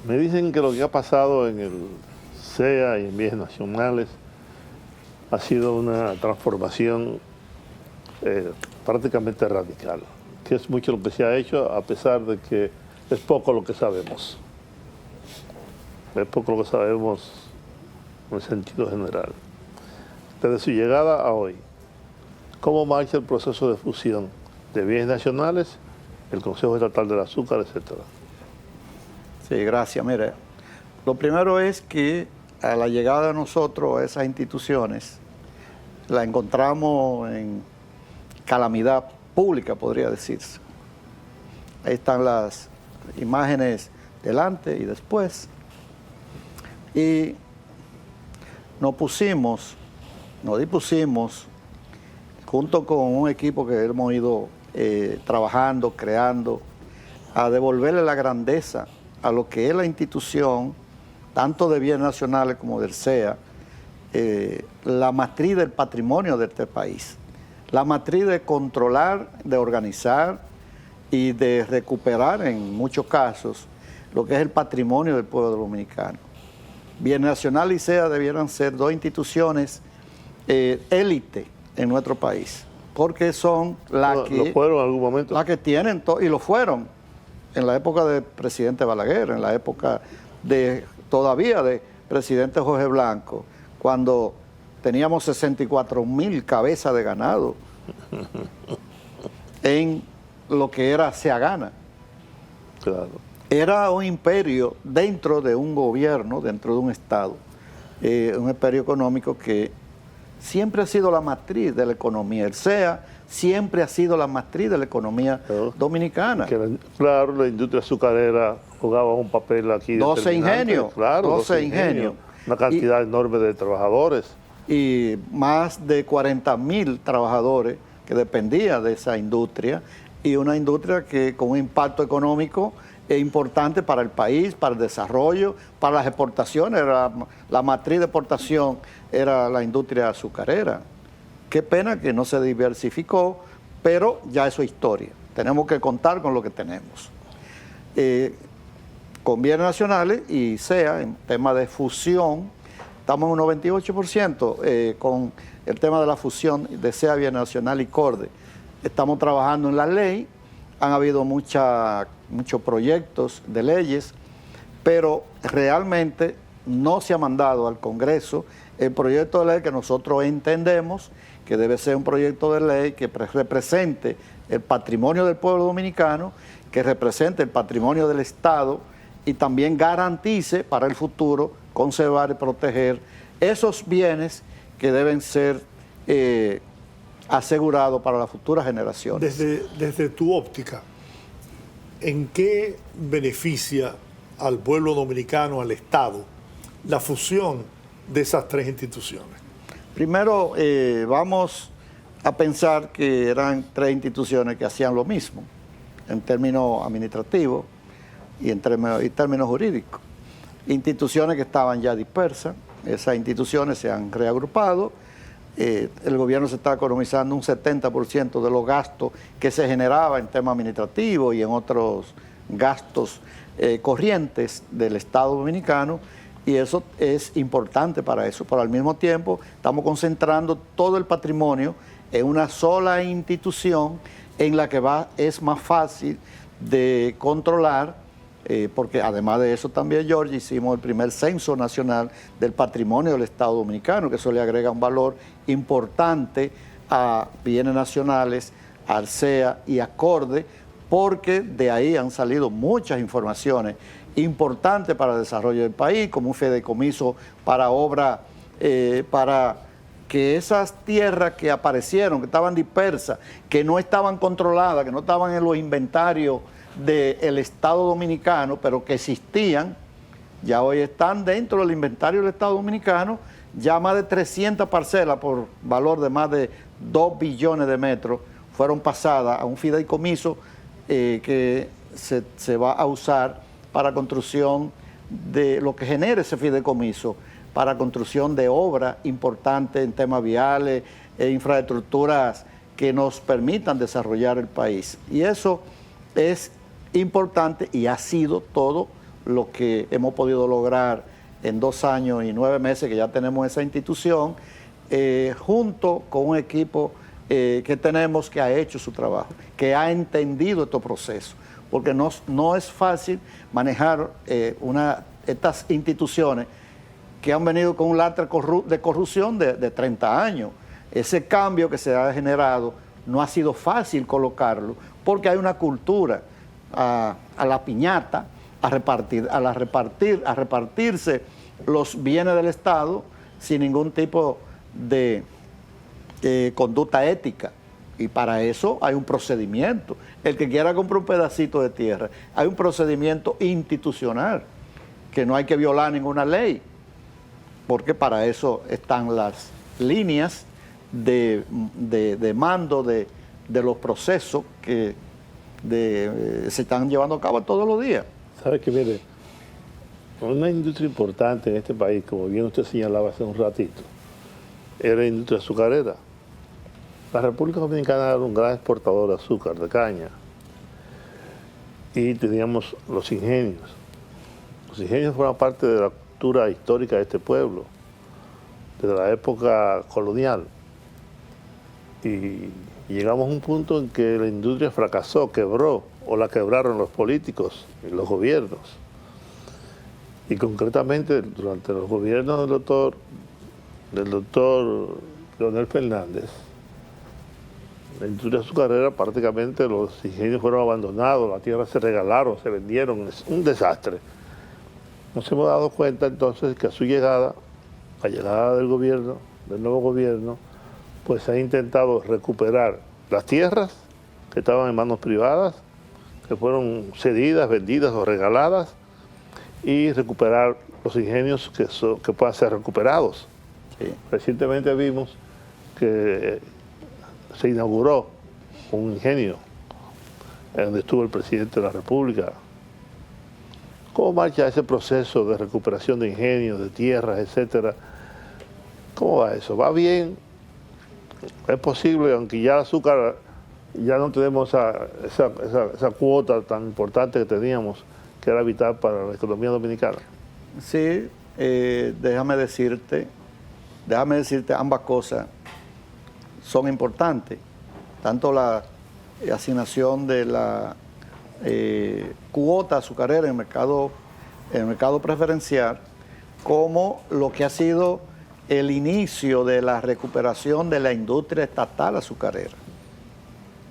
Me dicen que lo que ha pasado en el SEA y en Bienes Nacionales ha sido una transformación prácticamente radical, que es mucho lo que se ha hecho a pesar de que es poco lo que sabemos. Es poco lo que sabemos en el sentido general. Desde su llegada a hoy, ¿cómo marcha el proceso de fusión de Bienes Nacionales, el Consejo Estatal del Azúcar, etcétera? Sí, gracias. Mire, lo primero es que a la llegada de nosotros a esas instituciones, la encontramos en calamidad pública, podría decirse. Ahí están las imágenes delante y después. Y nos dispusimos, junto con un equipo que hemos ido trabajando, creando, a devolverle la grandeza a lo que es la institución, tanto de Bienes Nacionales como del SEA, la matriz del patrimonio de este país, la matriz de controlar, de organizar y de recuperar en muchos casos lo que es el patrimonio del pueblo dominicano. Bienes Nacional y SEA debieran ser dos instituciones élite en nuestro país, porque son las que... ¿Lo fueron en algún momento? Las que tienen, y lo fueron, en la época del presidente Balaguer, en la época todavía de presidente Jorge Blanco, cuando teníamos 64,000 cabezas de ganado en lo que era Seagana. Claro. Era un imperio dentro de un gobierno, dentro de un Estado, un imperio económico que siempre ha sido la matriz de la economía. El SEA siempre ha sido la matriz de la economía dominicana. Claro, la industria azucarera jugaba un papel aquí. 12 ingenios. Claro, 12 ingenios. Una cantidad enorme de trabajadores. Y más de 40,000 trabajadores que dependían de esa industria, y una industria que con un impacto económico importante para el país, para el desarrollo, para las exportaciones. La matriz de exportación era la industria azucarera. Qué pena que no se diversificó, pero ya eso es historia. Tenemos que contar con lo que tenemos. Con Bienes Nacionales y SEA, en tema de fusión, estamos en un 98% con el tema de la fusión de SEA, Bienes Nacional y CORDE. Estamos trabajando en la ley, han habido muchos proyectos de leyes, pero realmente no se ha mandado al Congreso el proyecto de ley que nosotros entendemos que debe ser un proyecto de ley que represente el patrimonio del pueblo dominicano, que represente el patrimonio del Estado y también garantice para el futuro conservar y proteger esos bienes que deben ser asegurados para las futuras generaciones. Desde tu óptica, ¿en qué beneficia al pueblo dominicano, al Estado, la fusión de esas tres instituciones? Primero, vamos a pensar que eran tres instituciones que hacían lo mismo en términos administrativos y en términos jurídicos. Instituciones que estaban ya dispersas, esas instituciones se han reagrupado, el gobierno se está economizando un 70% de los gastos que se generaba en temas administrativos y en otros gastos corrientes del Estado dominicano, y eso es importante para eso. Pero al mismo tiempo estamos concentrando todo el patrimonio en una sola institución en la que es más fácil de controlar, porque además de eso también, George, hicimos el primer censo nacional del patrimonio del Estado dominicano, que eso le agrega un valor importante a Bienes Nacionales, al SEA y a CORDE, porque de ahí han salido muchas informaciones importantes para el desarrollo del país, como un fideicomiso para obra, para que esas tierras que aparecieron, que estaban dispersas, que no estaban controladas, que no estaban en los inventarios del Estado dominicano, pero que existían, ya hoy están dentro del inventario del Estado dominicano, ya más de 300 parcelas por valor de más de 2 billones de metros fueron pasadas a un fideicomiso que se va a usar para construcción de lo que genere ese fideicomiso, para construcción de obras importantes en temas viales e infraestructuras que nos permitan desarrollar el país. Y eso es importante y ha sido todo lo que hemos podido lograr en 2 años y 9 meses que ya tenemos esa institución, junto con un equipo que tenemos que ha hecho su trabajo, que ha entendido estos procesos, porque no es fácil manejar estas instituciones que han venido con un lastre de corrupción de 30 años. Ese cambio que se ha generado no ha sido fácil colocarlo, porque hay una cultura a la piñata, a repartirse los bienes del Estado sin ningún tipo de conducta ética. Y para eso hay un procedimiento. El que quiera comprar un pedacito de tierra, hay un procedimiento institucional, que no hay que violar ninguna ley, porque para eso están las líneas de mando de los procesos que se están llevando a cabo todos los días. ¿Sabe que mire? Una industria importante en este país, como bien usted señalaba hace un ratito, era la industria azucarera. La República Dominicana era un gran exportador de azúcar, de caña, y teníamos los ingenios. Los ingenios fueron parte de la cultura histórica de este pueblo, desde la época colonial. Y llegamos a un punto en que la industria fracasó, quebró, o la quebraron los políticos y los gobiernos. Y concretamente durante los gobiernos del doctor Leonel Fernández, la industria azucarera, prácticamente los ingenios fueron abandonados, las tierras se regalaron, se vendieron, es un desastre. Nos hemos dado cuenta entonces que a su llegada, la llegada del gobierno, del nuevo gobierno, pues se ha intentado recuperar las tierras que estaban en manos privadas, que fueron cedidas, vendidas o regaladas, y recuperar los ingenios que puedan ser recuperados. Sí. Recientemente vimos que se inauguró un ingenio donde estuvo el presidente de la República. ¿Cómo marcha ese proceso de recuperación de ingenios, de tierras, etcétera? ¿Cómo va eso? ¿Va bien? Es posible, aunque ya el azúcar, ya no tenemos esa cuota tan importante que teníamos, que era vital para la economía dominicana. Sí, déjame decirte, ambas cosas son importantes. Tanto la asignación de la cuota azucarera en el mercado preferencial, como lo que ha sido el inicio de la recuperación de la industria estatal azucarera.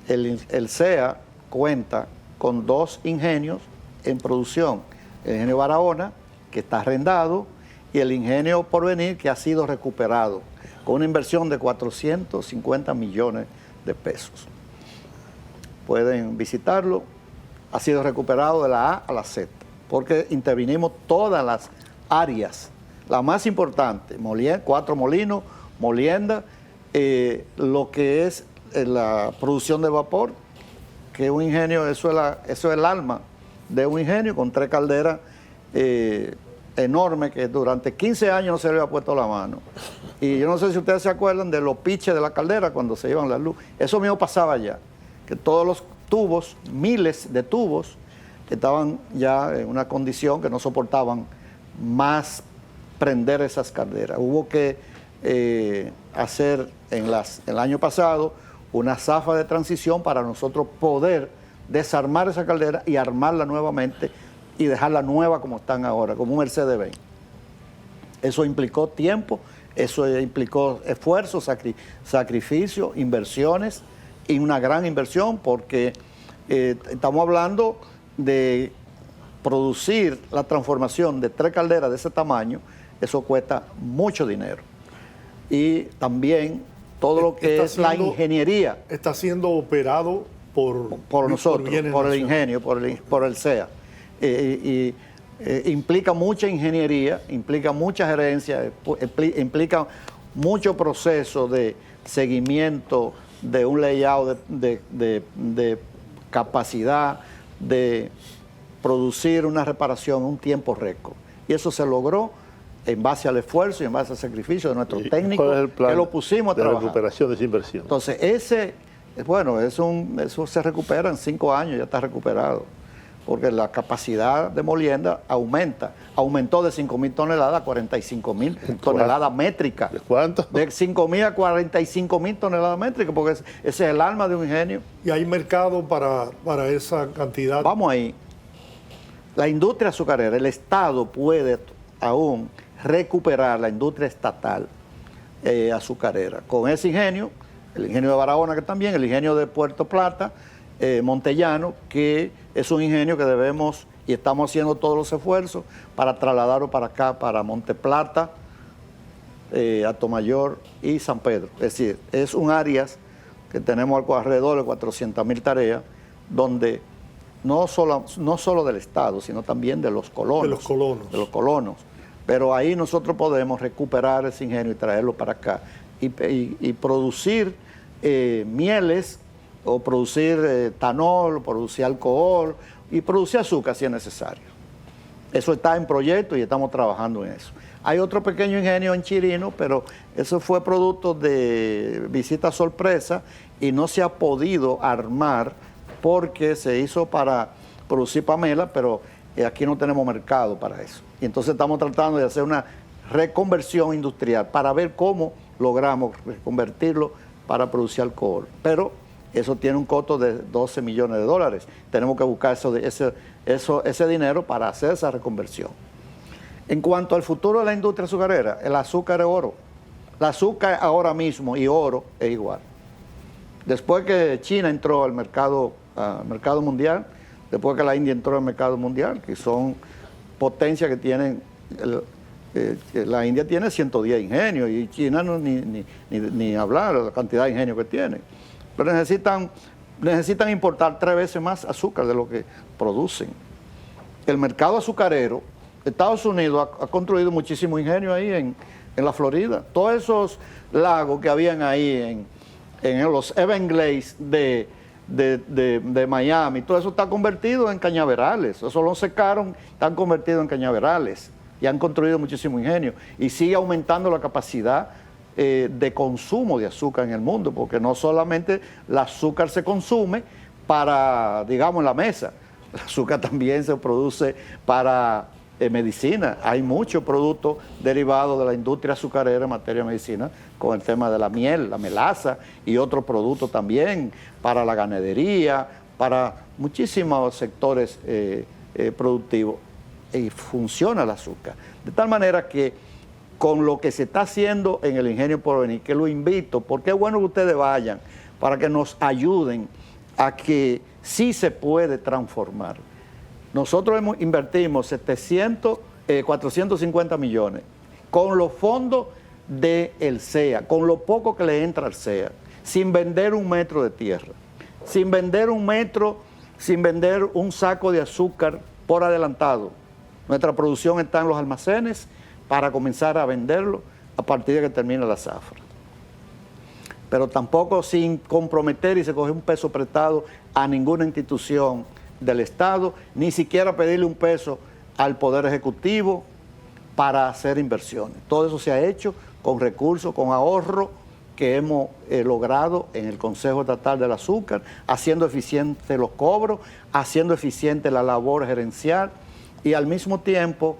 El CEA cuenta con 2 ingenios en producción: el ingenio Barahona, que está arrendado, y el ingenio Porvenir, que ha sido recuperado con una inversión de 450 millones de pesos. Pueden visitarlo. Ha sido recuperado de la A a la Z, porque intervinimos todas las áreas. La más importante, 4 molinos, molienda, lo que es la producción de vapor, que un ingenio, eso es el alma de un ingenio, con 3 calderas enormes que durante 15 años no se le había puesto la mano. Y yo no sé si ustedes se acuerdan de los piches de la caldera cuando se iban la luz. Eso mismo pasaba allá, que todos los tubos, miles de tubos, estaban ya en una condición que no soportaban más prender esas calderas. Hubo que hacer el año pasado una zafa de transición para nosotros poder desarmar esa caldera y armarla nuevamente y dejarla nueva como están ahora, como un Mercedes-Benz. Eso implicó tiempo, eso implicó esfuerzo, sacrificio, inversiones, y una gran inversión, porque estamos hablando de producir la transformación de 3 calderas de ese tamaño. Eso cuesta mucho dinero. Y también todo lo que es la ingeniería. Está siendo operado por nosotros, por el ingenio, por el CEA. Implica mucha ingeniería, implica mucha gerencia, implica mucho proceso de seguimiento de un layout de capacidad de producir una reparación en un tiempo récord. Y eso se logró en base al esfuerzo y en base al sacrificio de nuestros técnicos, ¿cuál es el plan que lo pusimos a trabajar? De recuperación de esa inversión? Entonces, eso se recupera en 5 años, ya está recuperado. porque la capacidad de molienda aumentó de 5.000 toneladas a 45.000 toneladas métricas. ¿De cuánto? De 5.000 a 45.000 toneladas métricas, porque ese es el alma de un ingenio. ¿Y hay mercado para esa cantidad? Vamos ahí. La industria azucarera, el Estado puede aún recuperar la industria estatal azucarera. Con ese ingenio, el ingenio de Barahona que también, el ingenio de Puerto Plata, Montellano, que es un ingenio que debemos y estamos haciendo todos los esfuerzos para trasladarlo para acá, para Monte Plata, Atomayor y San Pedro. Es decir, es un área que tenemos alrededor de 400.000 tareas, donde no solo del Estado, sino también de los colonos. De los colonos. De los colonos. Pero ahí nosotros podemos recuperar ese ingenio y traerlo para acá y producir mieles, o producir etanol, o producir alcohol y producir azúcar si es necesario. Eso está en proyecto y estamos trabajando en eso. Hay otro pequeño ingenio en Chirino, pero eso fue producto de visita sorpresa y no se ha podido armar porque se hizo para producir pamela, pero aquí no tenemos mercado para eso. Y entonces estamos tratando de hacer una reconversión industrial para ver cómo logramos reconvertirlo para producir alcohol. Pero eso tiene un costo de $12 millones. Tenemos que buscar ese dinero para hacer esa reconversión. En cuanto al futuro de la industria azucarera, el azúcar es oro. El azúcar ahora mismo y oro es igual. Después que China entró al mercado mundial, después que la India entró al mercado mundial, que son potencias que tienen, la India tiene 110 ingenios y China no, ni hablar de la cantidad de ingenios que tiene. Pero necesitan importar 3 veces más azúcar de lo que producen. El mercado azucarero, Estados Unidos ha construido muchísimos ingenios ahí en la Florida. Todos esos lagos que habían ahí en los Everglades de Miami, todo eso está convertido en cañaverales. Eso lo secaron, están convertidos en cañaverales y han construido muchísimos ingenios. Y sigue aumentando la capacidad de consumo de azúcar en el mundo, porque no solamente el azúcar se consume para, digamos, en la mesa, el azúcar también se produce para medicina. Hay muchos productos derivados de la industria azucarera en materia de medicina, con el tema de la miel, la melaza y otros productos también, para la ganadería, para muchísimos sectores productivos. Y funciona el azúcar. De tal manera que con lo que se está haciendo en el Ingenio Porvenir, que lo invito, porque es bueno que ustedes vayan, para que nos ayuden a que sí se puede transformar. Nosotros invertimos 450 millones con los fondos del CEA, con lo poco que le entra al CEA, sin vender un metro de tierra, sin vender un saco de azúcar por adelantado. Nuestra producción está en los almacenes para comenzar a venderlo a partir de que termine la zafra. Pero tampoco sin comprometer y se coge un peso prestado a ninguna institución del Estado, ni siquiera pedirle un peso al Poder Ejecutivo para hacer inversiones. Todo eso se ha hecho con recursos, con ahorro que hemos logrado en el Consejo Estatal del Azúcar, haciendo eficientes los cobros, haciendo eficiente la labor gerencial y al mismo tiempo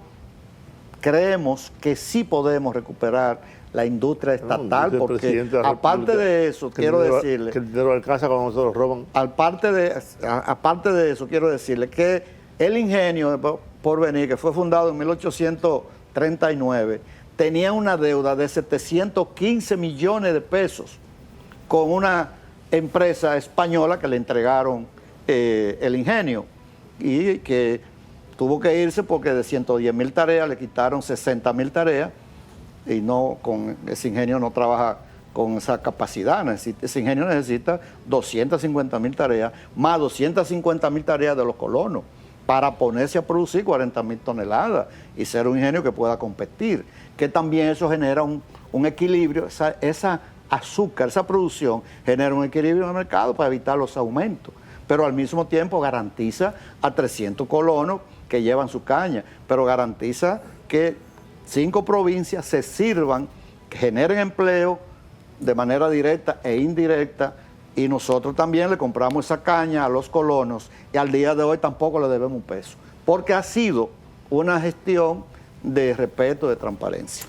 creemos que sí podemos recuperar la industria estatal, porque aparte de eso, quiero decirle... Que el dinero alcanza cuando nosotros roban. Aparte de eso, quiero decirle que el Ingenio de Porvenir, que fue fundado en 1839, tenía una deuda de 715 millones de pesos con una empresa española que le entregaron el ingenio y que tuvo que irse porque de 110.000 tareas le quitaron 60.000 tareas y no, con ese ingenio no trabaja con esa capacidad. Ese ingenio necesita 250.000 tareas más 250.000 tareas de los colonos para ponerse a producir 40.000 toneladas y ser un ingenio que pueda competir, que también eso genera un equilibrio, esa azúcar, esa producción genera un equilibrio en el mercado para evitar los aumentos, pero al mismo tiempo garantiza a 300 colonos que llevan su caña, pero garantiza que 5 provincias se sirvan, que generen empleo de manera directa e indirecta Y nosotros también le compramos esa caña a los colonos y al día de hoy tampoco le debemos un peso, porque ha sido una gestión de respeto, de transparencia.